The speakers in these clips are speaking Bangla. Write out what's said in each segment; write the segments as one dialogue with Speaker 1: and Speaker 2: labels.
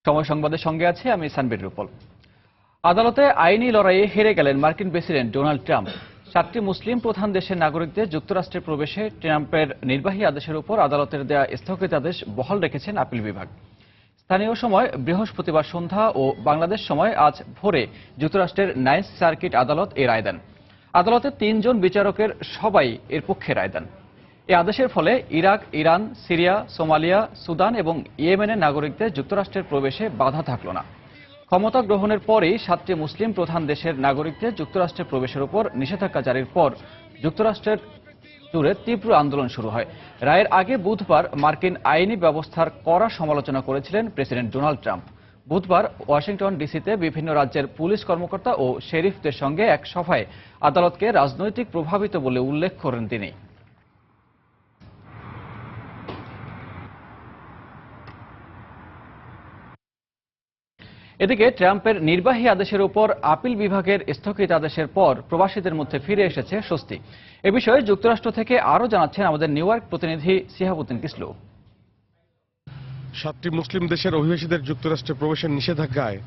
Speaker 1: সময় সংবাদের সঙ্গে আছে আমি সানবীর রূপল। আদালতে আইনি লড়াইয়ে হেরে গেলেন মার্কিন প্রেসিডেন্ট ডোনাল্ড ট্রাম্প। 7টি মুসলিম প্রধান দেশের নাগরিকদের যুক্তরাষ্ট্রে প্রবেশে ট্রাম্পের নির্বাহী আদেশের উপর আদালতের দেয়া স্থগিতাদেশ বহাল রেখেছেন আপিল বিভাগ। স্থানীয় সময় বৃহস্পতিবার সন্ধ্যা ও বাংলাদেশ সময় আজ ভোরে যুক্তরাষ্ট্রের নাইন্থ সার্কিট আদালত এ রায় দেন। আদালতের 3 জন বিচারকের সবাই এর পক্ষে রায় দেন। এই আদেশের ফলে Iraq, Iran, Syria, Somalia, Sudan এবং ইয়েমেনের নাগরিকদের যুক্তরাষ্ট্রের প্রবেশে বাধা থাকল না। ক্ষমতা গ্রহণের পরেই 7টি মুসলিম প্রধান দেশের নাগরিকদের যুক্তরাষ্ট্রে প্রবেশের উপর নিষেধাজ্ঞা জারির পর যুক্তরাষ্ট্রের জুড়ে তীব্র আন্দোলন শুরু হয়। রায়ের আগে বুধবার মার্কিন আইনি ব্যবস্থার কড়া সমালোচনা করেছিলেন প্রেসিডেন্ট ডোনাল্ড ট্রাম্প। বুধবার ওয়াশিংটন ডিসিতে বিভিন্ন রাজ্যের পুলিশ কর্মকর্তা ও শেরিফদের সঙ্গে এক সভায় আদালতকে রাজনৈতিক প্রভাবিত বলে উল্লেখ করেন তিনি। এদিকে ট্রাম্পের নির্বাহী আদেশের উপর আপিল বিভাগের স্থগিতাদেশের পর প্রবাসীদের মধ্যে ফিরে এসেছে স্বস্তি। এ বিষয়ে যুক্তরাষ্ট্র থেকে আরও জানাচ্ছেন আমাদের নিউ ইয়র্ক প্রতিনিধি সিহাবুদ্দিন কিসলু।
Speaker 2: 7টি মুসলিম দেশের অভিবাসীদের যুক্তরাষ্ট্রে প্রবেশের নিষেধাজ্ঞায়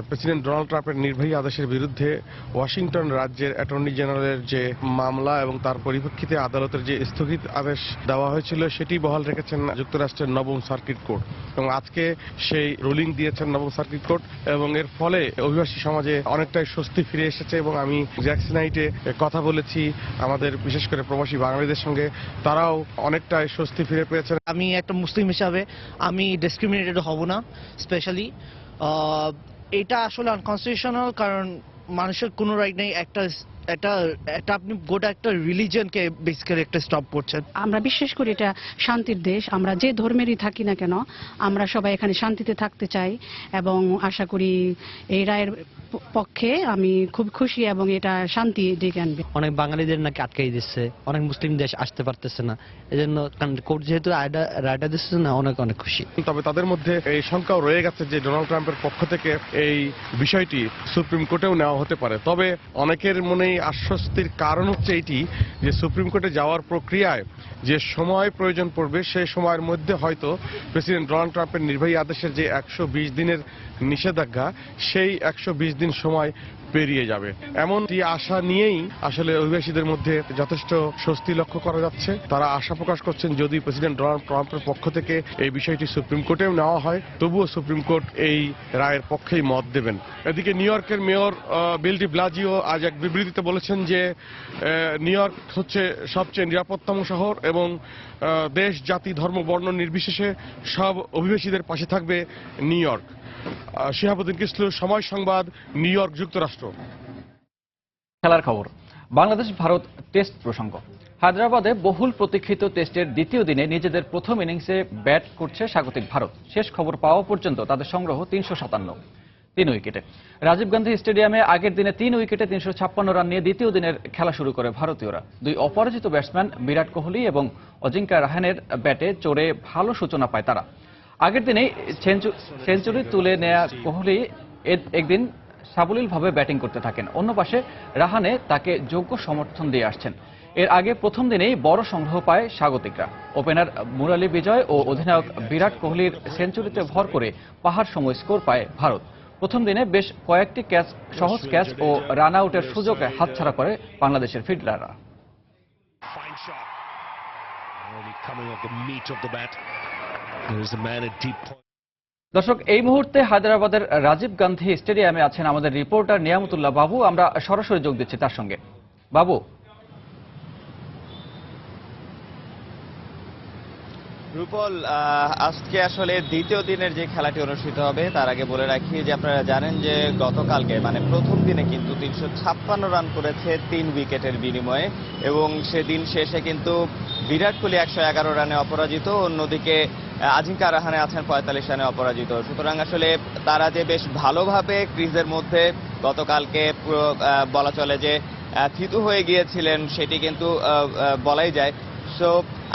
Speaker 2: প্রেসিডেন্ট ডোনাল্ড ট্রাম্পের নির্বাহী আদেশের বিরুদ্ধে ওয়াশিংটন রাজ্যের অ্যাটর্নি জেনারেলের যে মামলা এবং তার পরিপ্রেক্ষিতে আদালতের যে স্থগিত আদেশ দেওয়া হয়েছিল সেটি বহাল রেখেছেন যুক্তরাষ্ট্রের নবম সার্কিট কোর্ট এবং আজকে সেই রুলিং দিয়েছেন নবম সার্কিট কোর্ট এবং এর ফলে অভিবাসী সমাজে অনেকটাই স্বস্তি ফিরে এসেছে এবং আমি জ্যাকসিনাইটে কথা বলেছি আমাদের বিশেষ করে প্রবাসী বাঙালিদের সঙ্গে, তারাও অনেকটাই স্বস্তি ফিরে পেয়েছেন।
Speaker 3: আমি একটা মুসলিম হিসাবে আমি ডিসক্রিমিনেটেড হব না। স্পেশালি এটা আসলে আনকনস্টিটিউশনাল, কারণ মানুষের কোনো রাইট নেই একটা আপনি গোটা একটা রিলিজিয়নকে বেসিক্যালি একটা স্টপ করছেন।
Speaker 4: আমরা বিশ্বাস করি এটা শান্তির দেশ, আমরা যে ধর্মেরই থাকি না কেন আমরা সবাই এখানে শান্তিতে থাকতে চাই এবং আশা করি এই রায়ের পক্ষে আমি খুব খুশি এবং এটা শান্তি ডেকে আনবে।
Speaker 5: অনেক বাঙালিদের নাকি আটকাই দিচ্ছে, অনেক মুসলিম দেশ আসতে পারতেছে না, এজন্য কোর্ট যেহেতু রায়টা দিচ্ছে না অনেক খুশি।
Speaker 2: তবে তাদের মধ্যে এই শঙ্কাও রয়ে গেছে যে ডোনাল্ড ট্রাম্পের পক্ষ থেকে এই বিষয়টি সুপ্রিম কোর্টেও নেওয়া হতে পারে। তবে অনেকের মনে আশ্বস্তির কারণ হচ্ছে এটি যে সুপ্রিম কোর্টে যাওয়ার প্রক্রিয়ায় যে সময় প্রয়োজন পড়বে সেই সময়ের মধ্যে হয়তো প্রেসিডেন্ট ডোনাল্ড ট্রাম্পের নির্বাহী আদেশের যে 120 দিনের নিষেধাজ্ঞা সেই 120 দিন সময় পেরিয়ে যাবে। এমনটি আশা নিয়েই আসলে অভিবাসীদের মধ্যে যথেষ্ট স্বস্তি লক্ষ্য করা যাচ্ছে। তারা আশা প্রকাশ করছেন যদি প্রেসিডেন্ট ডোনাল্ড ট্রাম্পের পক্ষ থেকে এই বিষয়টি সুপ্রিম কোর্টেও নেওয়া হয় তবুও সুপ্রিম কোর্ট এই রায়ের পক্ষেই মত দেবেন। এদিকে নিউ ইয়র্কের মেয়র বিল ডি ব্লাজিও আজ এক বিবৃতিতে বলেছেন যে নিউ ইয়র্ক হচ্ছে সবচেয়ে নিরাপত্তম শহর এবং দেশ, জাতি, ধর্ম, বর্ণ নির্বিশেষে সব অভিবাসীদের পাশে থাকবে নিউ ইয়র্ক। শিহাবুদ্দিন কিসলু, সময় সংবাদ, নিউ ইয়র্ক, যুক্তরাষ্ট্র।
Speaker 1: খেলার খবর, বাংলাদেশ ভারত টেস্ট প্রসঙ্গ। হায়দ্রাবাদে বহুল প্রতীক্ষিত টেস্টের দ্বিতীয় দিনে নিজেদের প্রথম ইনিংসে ব্যাট করছে স্বাগতিক ভারত। শেষ খবর পাওয়া পর্যন্ত তাদের সংগ্রহ 357, 3 উইকেটে। রাজীব গান্ধী স্টেডিয়ামে আগের দিনে 3 উইকেটে 356 রান নিয়ে দ্বিতীয় দিনের খেলা শুরু করে ভারতীয়রা। 2 অপরাজিত ব্যাটসম্যান বিরাট কোহলি এবং অজিঙ্কা রাহানের ব্যাটে চড়ে ভালো সূচনা পায় তারা। আগের দিনেই সেঞ্চুরি তুলে নেয়া কোহলি একদিন সাবলীলভাবে ব্যাটিং করতে থাকেন। অন্য পাশে রাহানে তাকে যোগ্য সমর্থন দিয়ে আসছেন। এর আগে প্রথম দিনেই বড় সংগ্রহ পায় স্বাগতিকরা। ওপেনার মুরালি বিজয় ও অধিনায়ক বিরাট কোহলির সেঞ্চুরিতে ভর করে পাহাড় সম স্কোর পায় ভারত। প্রথম দিনে বেশ কয়েকটি সহজ ক্যাচ ও রান আউটের সুযোগ হাতছাড়া করে বাংলাদেশের ফিল্ডাররা। দর্শক, এই মুহূর্তে হায়দ্রাবাদের রাজীব গান্ধী স্টেডিয়ামে আছেন আমাদের রিপোর্টার নিয়ামতুল্লাহ বাবু। আমরা সরাসরি যোগ দিচ্ছি তার সঙ্গে। বাবু,
Speaker 6: রূপল, আজকে আসলে দ্বিতীয় দিনের যে খেলাটি অনুষ্ঠিত হবে তার আগে বলে রাখি যে আপনারা জানেন যে গতকালকে মানে প্রথম দিনে কিন্তু 356 রান করেছে 3 উইকেটের বিনিময়ে এবং সেদিন শেষে কিন্তু বিরাট কোহলি 111 রানে অপরাজিত, অন্যদিকে আজিঙ্কা রাহানে আছেন 45 রানে অপরাজিত। সুতরাং আসলে তারা যে বেশ ভালোভাবে ক্রিজের মধ্যে গতকালকে বলা চলে যে থিতু হয়ে গিয়েছিলেন সেটি কিন্তু বলাই যায়। সো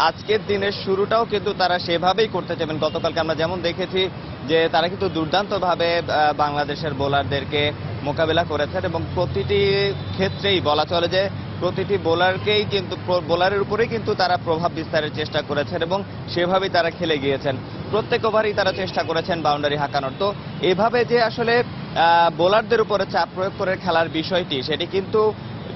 Speaker 6: আজকের দিনের শুরুটাও কিন্তু তারা সেভাবেই করতে চাইবেন। গতকালকে আমরা যেমন দেখেছি যে তারা কিন্তু দুর্দান্তভাবে বাংলাদেশের বোলারদেরকে মোকাবেলা করেছেন এবং প্রতিটি ক্ষেত্রেই বলা চলে যে প্রতিটি বোলারকেই কিন্তু বোলারের উপরেই কিন্তু তারা প্রভাব বিস্তারের চেষ্টা করেছেন এবং সেভাবেই তারা খেলে গিয়েছেন। প্রত্যেক ওভারেই তারা চেষ্টা করেছেন বাউন্ডারি হাঁকানোর। তো এভাবে যে আসলে বোলারদের উপরে চাপ প্রয়োগ করে খেলার বিষয়টি, সেটি কিন্তু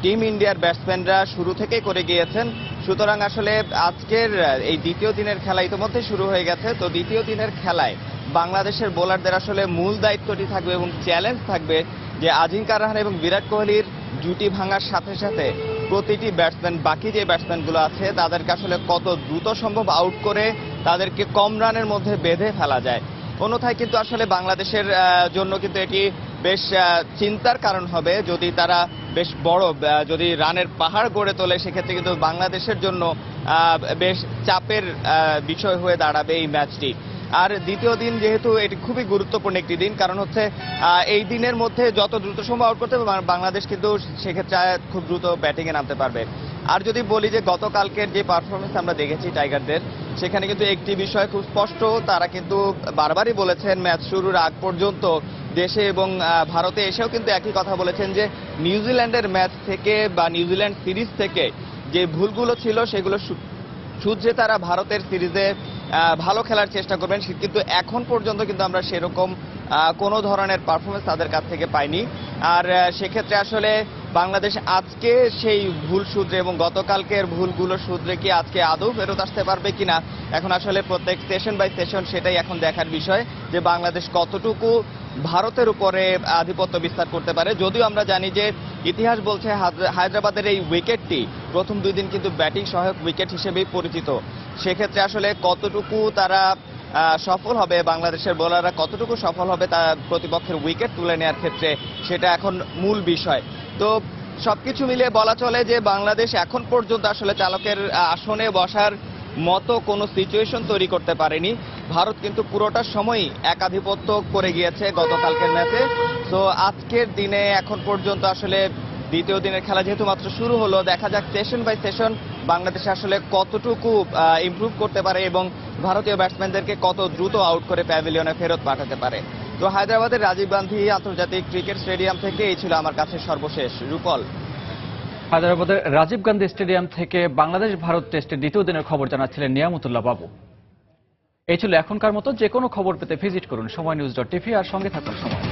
Speaker 6: টিম ইন্ডিয়ার ব্যাটসম্যানরা শুরু থেকেই করে গিয়েছেন। সুতরাং আসলে আজকের এই দ্বিতীয় দিনের খেলা ইতিমধ্যে শুরু হয়ে গেছে। তো দ্বিতীয় দিনের খেলায় বাংলাদেশের বোলারদের আসলে মূল দায়িত্বটি থাকবে এবং চ্যালেঞ্জ থাকবে যে আজিঙ্কা রাহানে এবং বিরাট কোহলির জুটি ভাঙার সাথে সাথে প্রতিটি ব্যাটসম্যান, বাকি যে ব্যাটসম্যানগুলো আছে তাদেরকে আসলে কত দ্রুত সম্ভব আউট করে তাদেরকে কম রানের মধ্যে বেঁধে ফেলা যায়। অন্যথায় কিন্তু আসলে বাংলাদেশের জন্য কিন্তু এটি বেশ চিন্তার কারণ হবে যদি তারা বেশ বড় যদি রানের পাহাড় গড়ে তোলে, সেক্ষেত্রে কিন্তু বাংলাদেশের জন্য বেশ চাপের বিষয় হয়ে দাঁড়াবে এই ম্যাচটি। আর দ্বিতীয় দিন যেহেতু এটি খুবই গুরুত্বপূর্ণ একটি দিন, কারণ হচ্ছে এই দিনের মধ্যে যত দ্রুত সম্ভব আউট করতে বাংলাদেশ কিন্তু সেক্ষেত্রে খুব দ্রুত ব্যাটিংয়ে নামতে পারবে। আর যদি বলি যে গতকালকের যে পারফরমেন্স আমরা দেখেছি টাইগারদের, সেখানে কিন্তু একটি বিষয় খুব স্পষ্ট, তারা কিন্তু বারবারই বলেছেন ম্যাচ শুরুর আগ পর্যন্ত দেশে এবং ভারতে এসেও কিন্তু একই কথা বলেছেন যে নিউজিল্যান্ডের ম্যাচ থেকে বা নিউজিল্যান্ড সিরিজ থেকে যে ভুলগুলো ছিল সেগুলো শুধরে তারা ভারতের সিরিজে ভালো খেলার চেষ্টা করবেন। কিন্তু এখন পর্যন্ত কিন্তু আমরা সেরকম কোনো ধরনের পারফরমেন্স তাদের কাছ থেকে পাইনি। আর সেক্ষেত্রে আসলে বাংলাদেশ আজকে সেই ভুল শুধরে এবং গতকালকের ভুলগুলো শুধরে কি আজকে আদৌ ফেরত আসতে পারবে কিনা, এখন আসলে প্রত্যেক সেশন বাই সেশন সেটাই এখন দেখার বিষয় যে বাংলাদেশ কতটুকু ভারতের উপরে আধিপত্য বিস্তার করতে পারে। যদিও আমরা জানি যে ইতিহাস বলছে হায়দ্রাবাদের এই উইকেটটি প্রথম 2 দিন কিন্তু ব্যাটিং সহায়ক উইকেট হিসেবেই পরিচিত। সেক্ষেত্রে আসলে কতটুকু তারা সফল হবে, বাংলাদেশের বোলাররা কতটুকু সফল হবে তা প্রতিপক্ষের উইকেট তুলে নেওয়ার ক্ষেত্রে, সেটা এখন মূল বিষয়। তো সবকিছু মিলিয়ে বলা চলে যে বাংলাদেশ এখন পর্যন্ত আসলে চালকের আসনে বসার মতো কোনো সিচুয়েশন তৈরি করতে পারেনি। ভারত কিন্তু পুরোটা সময়ই একাধিপত্য করে গিয়েছে গতকালকের ম্যাচে। তো আজকের দিনে এখন পর্যন্ত আসলে দ্বিতীয় দিনের খেলা যেহেতু মাত্র শুরু হলো, দেখা যাক সেশন বাই সেশন বাংলাদেশ আসলে কতটুকু ইমপ্রুভ করতে পারে এবং ভারতীয় ব্যাটসম্যানদেরকে কত দ্রুত আউট করে প্যাভিলিয়নে ফেরত পাঠাতে পারে। তো হায়দ্রাবাদের রাজীব গান্ধী আন্তর্জাতিক ক্রিকেট স্টেডিয়াম থেকে এই ছিল আমার কাছে সর্বশেষ। রূপল।
Speaker 1: হায়দ্রাবাদের রাজীব গান্ধী স্টেডিয়াম থেকে বাংলাদেশ ভারত টেস্টের দ্বিতীয় দিনের খবর জানাচ্ছিলেন নিয়ামতুল্লাহ বাবু। এই ছিল এখনকার মতো। যে কোনো খবর পেতে ভিজিট করুন সময়নিউজ.tv আর সঙ্গে থাকুন সময়।